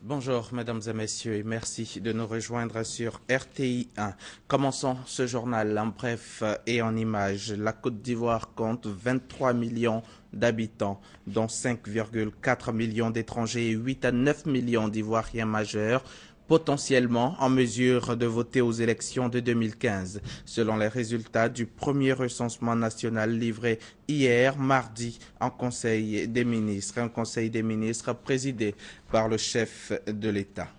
Bonjour mesdames et messieurs et merci de nous rejoindre sur RTI 1. Commençons ce journal en bref et en images. La Côte d'Ivoire compte 23 millions d'habitants, dont 5,4 millions d'étrangers et 8 à 9 millions d'Ivoiriens majeurs, potentiellement en mesure de voter aux élections de 2015, selon les résultats du premier recensement national livré hier, mardi, en Conseil des ministres, un Conseil des ministres présidé par le chef de l'État.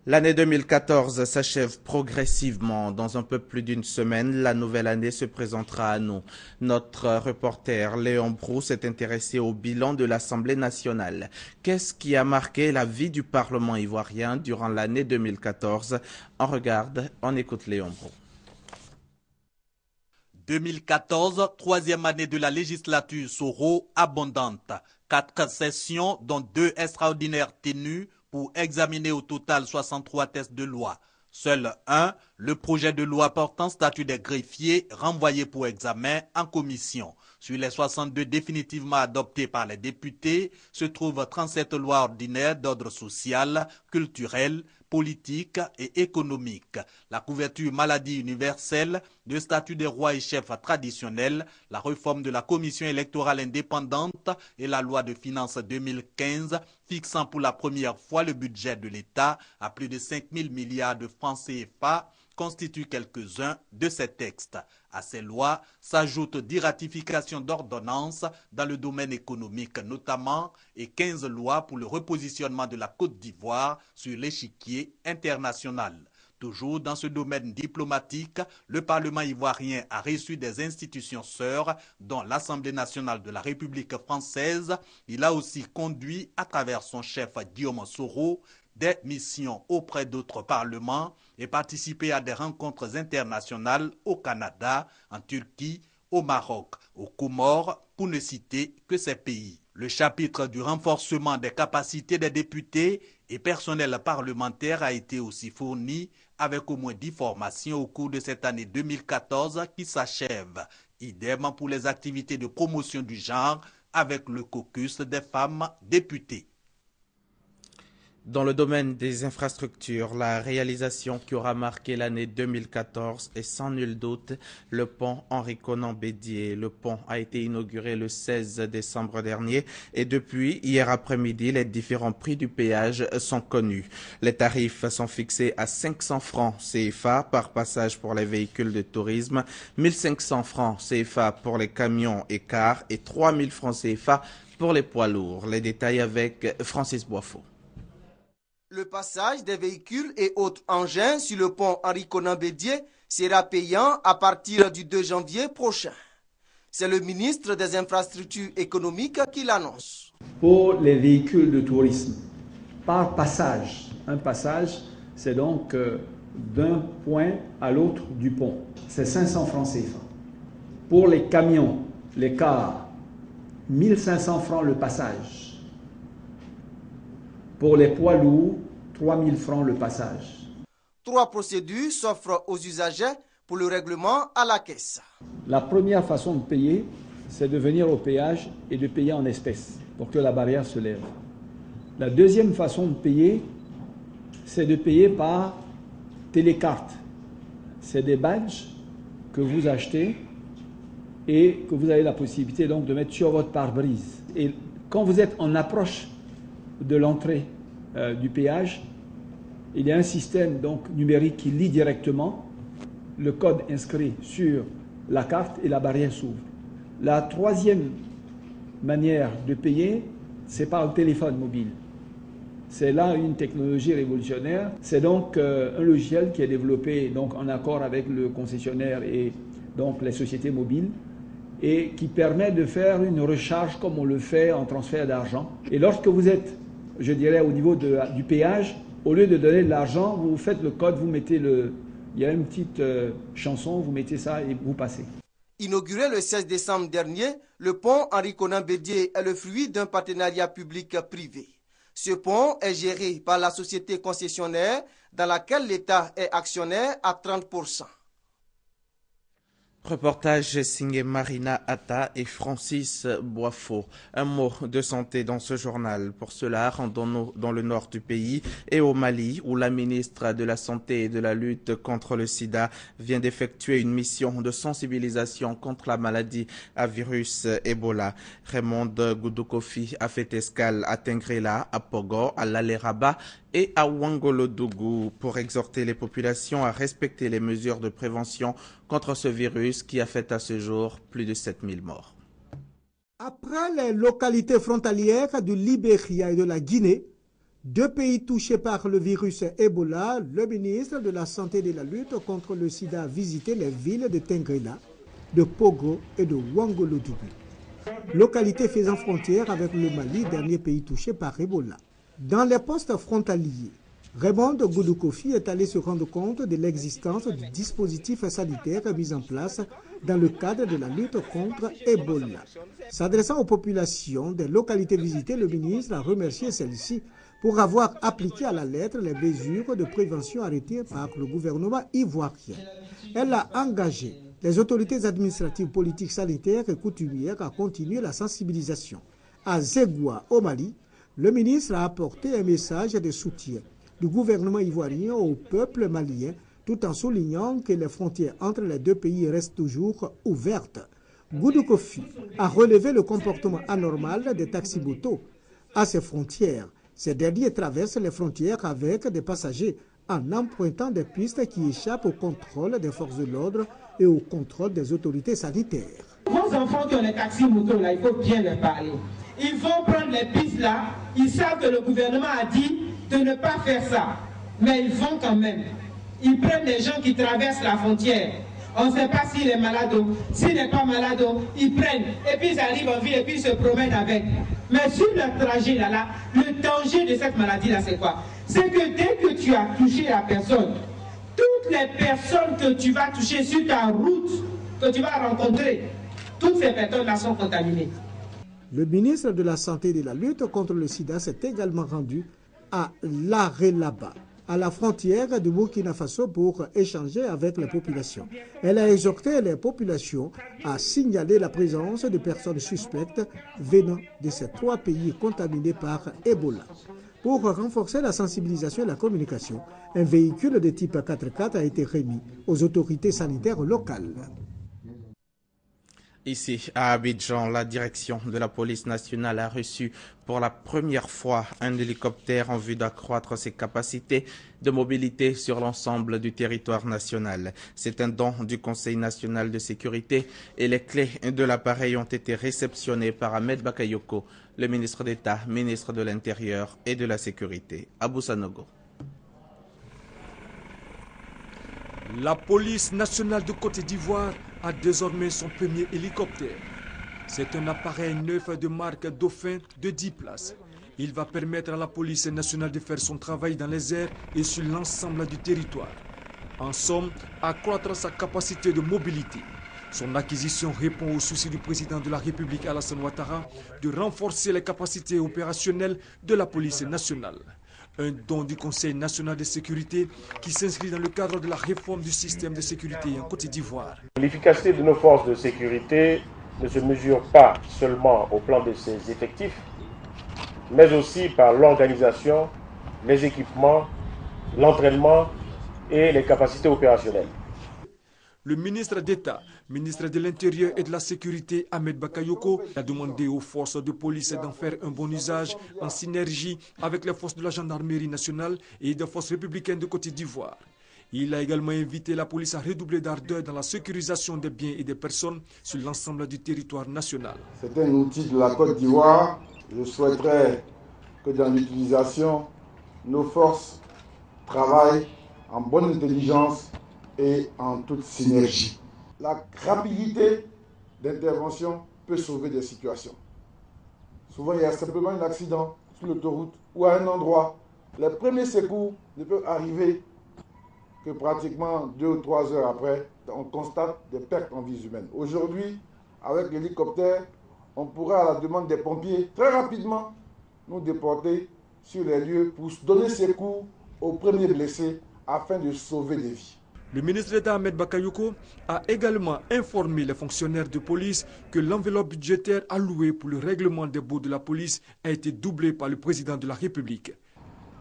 L'année 2014 s'achève progressivement. Dans un peu plus d'une semaine, la nouvelle année se présentera à nous. Notre reporter Léon Brou s'est intéressé au bilan de l'Assemblée nationale. Qu'est-ce qui a marqué la vie du Parlement ivoirien durant l'année 2014? On écoute Léon Brou. 2014, troisième année de la législature Soro, abondante. 4 sessions, dont 2 extraordinaires tenues, pour examiner au total 63 textes de loi. Seul un, le projet de loi portant statut des greffiers, renvoyé pour examen en commission. Sur les 62 définitivement adoptés par les députés, se trouvent 37 lois ordinaires d'ordre social, culturel, politique et économique. La couverture maladie universelle, le statut des rois et chefs traditionnels, la réforme de la commission électorale indépendante et la loi de finances 2015 fixant pour la première fois le budget de l'État à plus de 5 000 milliards de francs CFA constituent quelques-uns de ces textes. À ces lois s'ajoutent 10 ratifications d'ordonnances dans le domaine économique notamment et 15 lois pour le repositionnement de la Côte d'Ivoire sur l'échiquier international. Toujours dans ce domaine diplomatique, le Parlement ivoirien a reçu des institutions sœurs, dont l'Assemblée nationale de la République française. Il a aussi conduit, à travers son chef Guillaume Soro, des missions auprès d'autres parlements et participé à des rencontres internationales au Canada, en Turquie, au Maroc, aux Comores, pour ne citer que ces pays. Le chapitre du renforcement des capacités des députés et personnels parlementaires a été aussi fourni avec au moins 10 formations au cours de cette année 2014 qui s'achève. Idem pour les activités de promotion du genre avec le caucus des femmes députées. Dans le domaine des infrastructures, la réalisation qui aura marqué l'année 2014 est sans nul doute le pont Henri-Konan Bédié. Le pont a été inauguré le 16 décembre dernier et depuis hier après-midi, les différents prix du péage sont connus. Les tarifs sont fixés à 500 francs CFA par passage pour les véhicules de tourisme, 1500 francs CFA pour les camions et cars et 3000 francs CFA pour les poids lourds. Les détails avec Francis Boifo. Le passage des véhicules et autres engins sur le pont Henri-Konan Bédié sera payant à partir du 2 janvier prochain. C'est le ministre des Infrastructures économiques qui l'annonce. Pour les véhicules de tourisme, par passage, un passage, c'est donc d'un point à l'autre du pont. C'est 500 francs CFA. Pour les camions, les cars, 1500 francs le passage. Pour les poids lourds, 3000 francs le passage. 3 procédures s'offrent aux usagers pour le règlement à la caisse. La première façon de payer, c'est de venir au péage et de payer en espèces pour que la barrière se lève. La deuxième façon de payer, c'est de payer par télécarte. C'est des badges que vous achetez et que vous avez la possibilité donc de mettre sur votre pare-brise. Et quand vous êtes en approche de l'entrée du péage, il y a un système donc numérique qui lit directement le code inscrit sur la carte et la barrière s'ouvre. La troisième manière de payer, c'est par le téléphone mobile. C'est là une technologie révolutionnaire. C'est donc un logiciel qui est développé donc en accord avec le concessionnaire et donc les sociétés mobiles et qui permet de faire une recharge comme on le fait en transfert d'argent. Et lorsque vous êtes, je dirais, au niveau du péage, au lieu de donner de l'argent, vous faites le code, vous mettez il y a une petite chanson, vous mettez ça et vous passez. Inauguré le 16 décembre dernier, le pont Henri-Konan Bédié est le fruit d'un partenariat public-privé. Ce pont est géré par la société concessionnaire dans laquelle l'État est actionnaire à 30%. Reportage signé Marina Atta et Francis Boisfort. Un mot de santé dans ce journal. Pour cela, rendons-nous dans le nord du pays et au Mali, où la ministre de la Santé et de la lutte contre le sida vient d'effectuer une mission de sensibilisation contre la maladie à virus Ebola. Raymond Goudoukofi a fait escale à Tengrela, à Pogo, à Laleraba et à Ouangolodougou pour exhorter les populations à respecter les mesures de prévention contre ce virus qui a fait à ce jour plus de 7000 morts. Après les localités frontalières du Libéria et de la Guinée, deux pays touchés par le virus Ebola, le ministre de la Santé et de la lutte contre le sida a visité les villes de Tengrela, de Pogo et de Ouangolodougou, localités faisant frontière avec le Mali, dernier pays touché par Ebola. Dans les postes frontaliers, Raymond Goudoukofi est allé se rendre compte de l'existence du dispositif sanitaire mis en place dans le cadre de la lutte contre Ebola. S'adressant aux populations des localités visitées, le ministre a remercié celles-ci pour avoir appliqué à la lettre les mesures de prévention arrêtées par le gouvernement ivoirien. Elle a engagé les autorités administratives, politiques, sanitaires et coutumières à continuer la sensibilisation. À Zégoua, au Mali, le ministre a apporté un message de soutien du gouvernement ivoirien au peuple malien, tout en soulignant que les frontières entre les deux pays restent toujours ouvertes. Goudoukofi a relevé le comportement anormal des taxi-motos à ces frontières. Ces derniers traversent les frontières avec des passagers en empruntant des pistes qui échappent au contrôle des forces de l'ordre et au contrôle des autorités sanitaires. Vos enfants qui ont les taxis-motos, là, il faut bien leur parler. Ils vont prendre les pistes là, ils savent que le gouvernement a dit de ne pas faire ça, mais ils vont quand même. Ils prennent les gens qui traversent la frontière. On ne sait pas s'il est malade ou s'il n'est pas malade, ils prennent et puis ils arrivent en ville et puis ils se promènent avec. Mais sur le trajet là, le danger de cette maladie là, c'est quoi? C'est que dès que tu as touché la personne, toutes les personnes que tu vas toucher sur ta route, que tu vas rencontrer, toutes ces personnes là sont contaminées. Le ministre de la Santé et de la lutte contre le sida s'est également rendu à Larelaba, à la frontière du Burkina Faso, pour échanger avec les populations. Elle a exhorté les populations à signaler la présence de personnes suspectes venant de ces trois pays contaminés par Ebola. Pour renforcer la sensibilisation et la communication, un véhicule de type 4x4 a été remis aux autorités sanitaires locales. Ici, à Abidjan, la direction de la police nationale a reçu pour la première fois un hélicoptère en vue d'accroître ses capacités de mobilité sur l'ensemble du territoire national. C'est un don du Conseil national de sécurité et les clés de l'appareil ont été réceptionnées par Ahmed Bakayoko, le ministre d'État, ministre de l'Intérieur et de la Sécurité. Abou Sanogo. La police nationale de Côte d'Ivoire a désormais son premier hélicoptère. C'est un appareil neuf de marque Dauphin de 10 places. Il va permettre à la police nationale de faire son travail dans les airs et sur l'ensemble du territoire. En somme, accroître sa capacité de mobilité. Son acquisition répond au souci du président de la République Alassane Ouattara de renforcer les capacités opérationnelles de la police nationale. Un don du Conseil national de sécurité qui s'inscrit dans le cadre de la réforme du système de sécurité en Côte d'Ivoire. L'efficacité de nos forces de sécurité ne se mesure pas seulement au plan de ses effectifs, mais aussi par l'organisation, les équipements, l'entraînement et les capacités opérationnelles. Le ministre d'État, ministre de l'Intérieur et de la Sécurité, Ahmed Bakayoko, a demandé aux forces de police d'en faire un bon usage en synergie avec les forces de la gendarmerie nationale et des forces républicaines de Côte d'Ivoire. Il a également invité la police à redoubler d'ardeur dans la sécurisation des biens et des personnes sur l'ensemble du territoire national. C'est un outil de la Côte d'Ivoire. Je souhaiterais que dans l'utilisation, nos forces travaillent en bonne intelligence et en toute synergie. La rapidité d'intervention peut sauver des situations. Souvent, il y a simplement un accident sur l'autoroute ou à un endroit. Les premiers secours ne peuvent arriver que pratiquement 2 ou 3 heures après, on constate des pertes en vies humaines. Aujourd'hui, avec l'hélicoptère, on pourra, à la demande des pompiers, très rapidement nous déporter sur les lieux pour donner secours aux premiers blessés afin de sauver des vies. Le ministre d'État Ahmed Bakayoko a également informé les fonctionnaires de police que l'enveloppe budgétaire allouée pour le règlement des baux de la police a été doublée par le président de la République.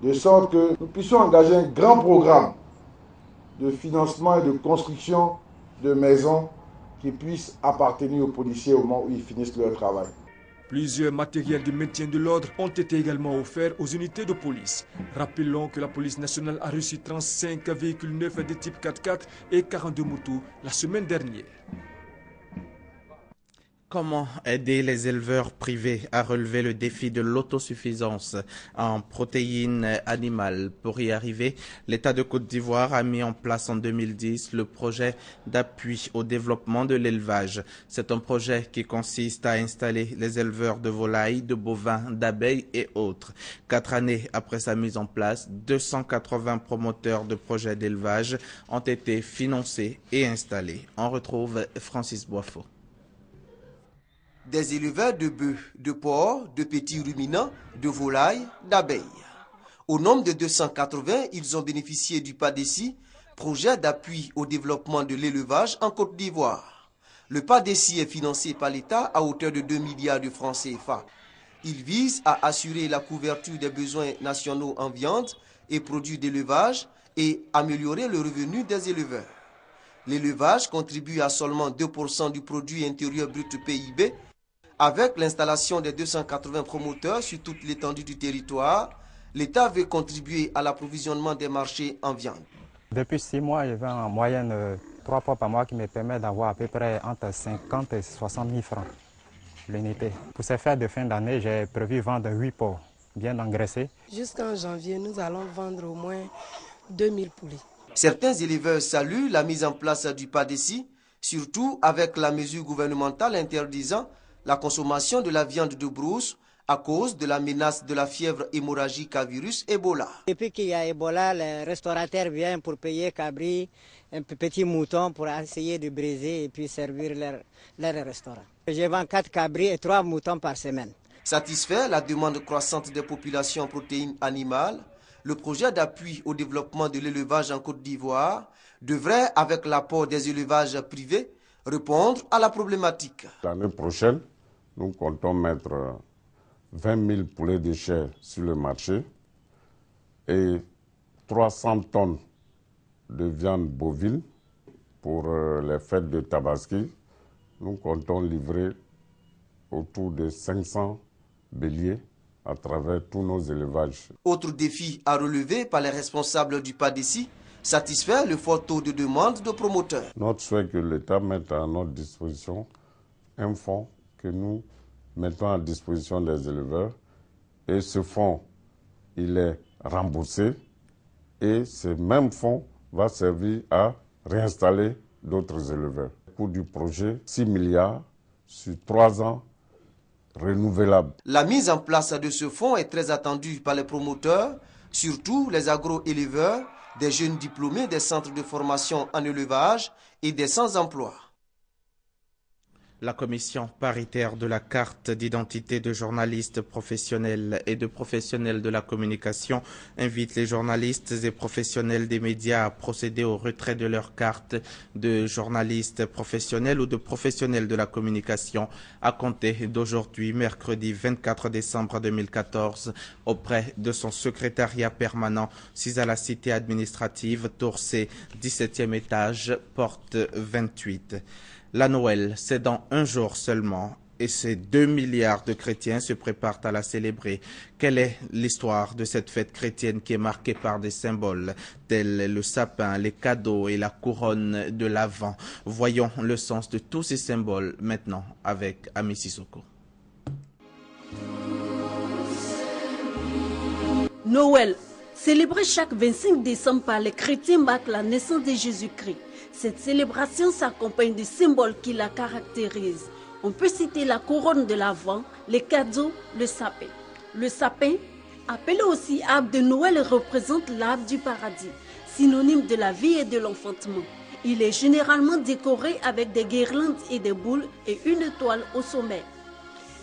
De sorte que nous puissions engager un grand programme de financement et de construction de maisons qui puissent appartenir aux policiers au moment où ils finissent leur travail. Plusieurs matériels de maintien de l'ordre ont été également offerts aux unités de police. Rappelons que la police nationale a reçu 35 véhicules neufs de type 4x4 et 42 motos la semaine dernière. Comment aider les éleveurs privés à relever le défi de l'autosuffisance en protéines animales? Pour y arriver, l'État de Côte d'Ivoire a mis en place en 2010 le projet d'appui au développement de l'élevage. C'est un projet qui consiste à installer les éleveurs de volailles, de bovins, d'abeilles et autres. 4 années après sa mise en place, 280 promoteurs de projets d'élevage ont été financés et installés. On retrouve Francis Boifo. Des éleveurs de bœufs, de porcs, de petits ruminants, de volailles, d'abeilles. Au nombre de 280, ils ont bénéficié du PADECI, projet d'appui au développement de l'élevage en Côte d'Ivoire. Le PADECI est financé par l'État à hauteur de 2 milliards de francs CFA. Il vise à assurer la couverture des besoins nationaux en viande et produits d'élevage et améliorer le revenu des éleveurs. L'élevage contribue à seulement 2% du produit intérieur brut PIB. Avec l'installation des 280 promoteurs sur toute l'étendue du territoire, l'État veut contribuer à l'approvisionnement des marchés en viande. Depuis 6 mois, je vends en moyenne 3 fois par mois qui me permet d'avoir à peu près entre 50 et 60 000 francs l'unité. Pour ces fêtes de fin d'année, j'ai prévu vendre 8 porcs bien engraissés. Jusqu'en janvier, nous allons vendre au moins 2000 poulets. Certains éleveurs saluent la mise en place du PADECI, surtout avec la mesure gouvernementale interdisant la consommation de la viande de brousse à cause de la menace de la fièvre hémorragique à virus Ebola. Depuis qu'il y a Ebola, les restaurateurs viennent pour payer cabri, un petit mouton pour essayer de briser et puis servir leur restaurant. Je vends 4 cabris et 3 moutons par semaine. Satisfait la demande croissante des populations en protéines animales, le projet d'appui au développement de l'élevage en Côte d'Ivoire devrait, avec l'apport des élevages privés, répondre à la problématique. L'année prochaine, nous comptons mettre 20 000 poulets de chair sur le marché et 300 tonnes de viande bovine pour les fêtes de Tabaski. Nous comptons livrer autour de 500 béliers à travers tous nos élevages. Autre défi à relever par les responsables du PADECI, satisfaire le fort taux de demande de promoteurs. Notre souhait est que l'État mette à notre disposition un fonds que nous mettons à disposition des éleveurs. Et ce fonds, il est remboursé. Et ce même fonds va servir à réinstaller d'autres éleveurs. Le coût du projet, 6 milliards sur 3 ans, renouvelable. La mise en place de ce fonds est très attendue par les promoteurs, surtout les agro-éleveurs, des jeunes diplômés des centres de formation en élevage et des sans-emploi. La commission paritaire de la carte d'identité de journalistes professionnels et de professionnels de la communication invite les journalistes et professionnels des médias à procéder au retrait de leur carte de journaliste professionnel ou de professionnel de la communication à compter d'aujourd'hui, mercredi 24 décembre 2014, auprès de son secrétariat permanent, 6 à la cité administrative, tour C, 17e étage, porte 28. La Noël, c'est dans un jour seulement et ces 2 milliards de chrétiens se préparent à la célébrer. Quelle est l'histoire de cette fête chrétienne qui est marquée par des symboles tels le sapin, les cadeaux et la couronne de l'Avent? Voyons le sens de tous ces symboles maintenant avec Ami Sissoko. Noël, célébré chaque 25 décembre par les chrétiens, marque la naissance de Jésus-Christ. Cette célébration s'accompagne de symboles qui la caractérisent. On peut citer la couronne de l'Avent, les cadeaux, le sapin. Le sapin, appelé aussi arbre de Noël, représente l'arbre du paradis, synonyme de la vie et de l'enfantement. Il est généralement décoré avec des guirlandes et des boules et une étoile au sommet.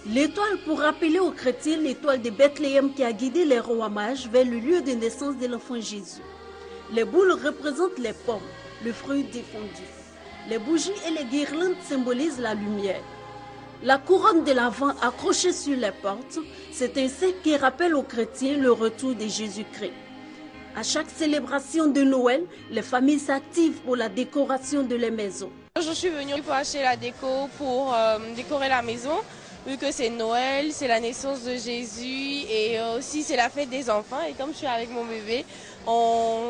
L'étoile, pour rappeler aux chrétiens l'étoile de Bethléem qui a guidé les rois mages vers le lieu de naissance de l'enfant Jésus. Les boules représentent les pommes. le fruit défendu. Les bougies et les guirlandes symbolisent la lumière. La couronne de l'Avent accrochée sur les portes, c'est un signe qui rappelle aux chrétiens le retour de Jésus-Christ. À chaque célébration de Noël, les familles s'activent pour la décoration de les maisons. Je suis venue pour acheter la déco, pour décorer la maison, vu que c'est Noël, c'est la naissance de Jésus et aussi c'est la fête des enfants. Et comme je suis avec mon bébé,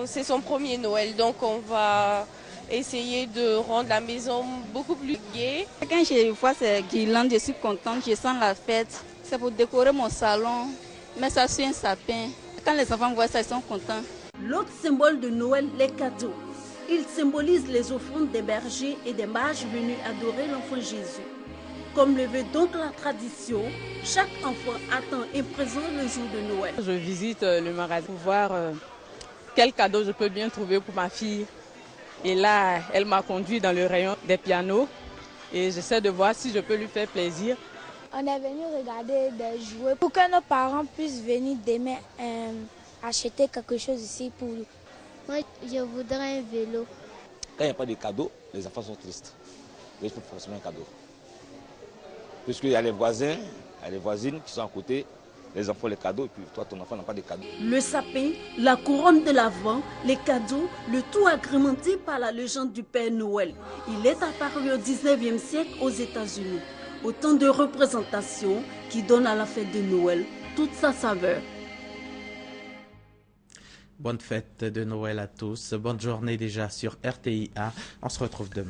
c'est son premier Noël, donc on va essayer de rendre la maison beaucoup plus gaie. Quand je vois ces guirlandes, je suis contente, je sens la fête. C'est pour décorer mon salon, mettre ça sur un sapin. Quand les enfants voient ça, ils sont contents. L'autre symbole de Noël, les cadeaux. Ils symbolisent les offrandes des bergers et des mages venus adorer l'enfant Jésus. Comme le veut donc la tradition, chaque enfant attend un présent le jour de Noël. Je visite le magasin pour voir quel cadeau je peux bien trouver pour ma fille. Et là, elle m'a conduit dans le rayon des pianos et j'essaie de voir si je peux lui faire plaisir. On est venu regarder des jouets pour que nos parents puissent venir demain acheter quelque chose ici pour nous. Moi, je voudrais un vélo. Quand il n'y a pas de cadeau, les enfants sont tristes. Il faut forcément un cadeau. Puisqu'il y a les voisins, il y a les voisines qui sont à côté, les enfants les cadeaux, et puis toi, ton enfant n'a pas de cadeaux. Le sapin, la couronne de l'Avent, les cadeaux, le tout agrémenté par la légende du Père Noël. Il est apparu au 19e siècle aux États-Unis. Autant de représentations qui donnent à la fête de Noël toute sa saveur. Bonne fête de Noël à tous. Bonne journée déjà sur RTI1. On se retrouve demain.